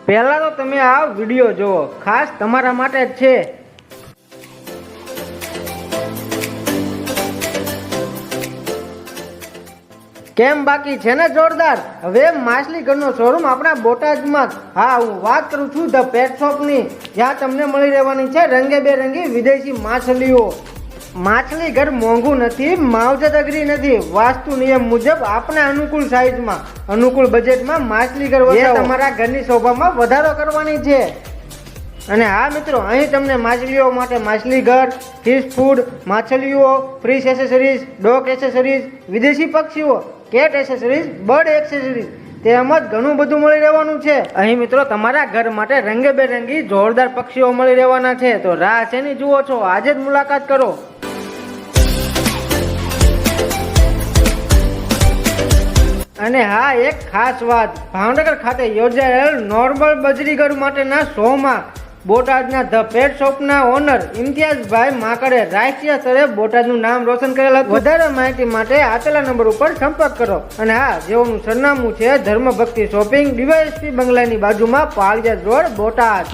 પહેલા તો તમે આ વિડીયો જુઓ, ખાસ તમારા માટે જ છે। કેમ બાકી છે ને જોરદાર। હવે માછલી ઘરનો શોરૂમ આપણા બોટાદમાં। હા, હું વાત કરું છું ધ પેટ શોપની, જ્યાં તમને મળી રહેવાની છે રંગેબેરંગી વિદેશી માછલીઓ। માછલી ઘર મોંઘું નથી, માવજત અઘરી નથી, વાસ્તુ નિયમ મુજબ આપણા અનુકૂળ સાઈઝમાં, અનુકૂળ બજેટમાં માછલી ઘર વસાવો। તમારા ઘરની શોભામાં વધારો કરવાની છે। અને હા મિત્રો, અહીં તમને માછલીઓ માટે માછલી ઘર, ફિશ ફૂડ, માછલીઓ, ફિશ એસેસરીઝ, ડોગ એસેસરીઝ, વિદેશી પક્ષીઓ, કેટ એસેસરીઝ, બર્ડ એસેસરીઝ તેમજ ઘણું બધું મળી રહેવાનું છે। અહીં મિત્રો તમારા ઘર માટે રંગેબેરંગી જોરદાર પક્ષીઓ મળી રહેવાના છે। તો રાહ શેની જુઓ છો, આજે જ મુલાકાત કરો। અને હા, એક ખાસ વાત, ભાવનગર ખાતે યોજાયેલ નોર્મલ બજરીગર માટેના શોમાં બોટાદના ધ પેટ શોપના ઓનર ઇમ્તિયાઝભાઈ માકડે રાષ્ટ્રીય સ્તરે બોટાદનું નામ રોશન કરેલ હતું। વધારે માહિતી માટે આપેલા નંબર ઉપર સંપર્ક કરો। અને હા, જેઓનું સરનામું છે ધર્મભક્તિ શોપિંગ, ડીવાયએસપી બંગલાની બાજુમાં, પાળિયાદ રોડ, બોટાદ।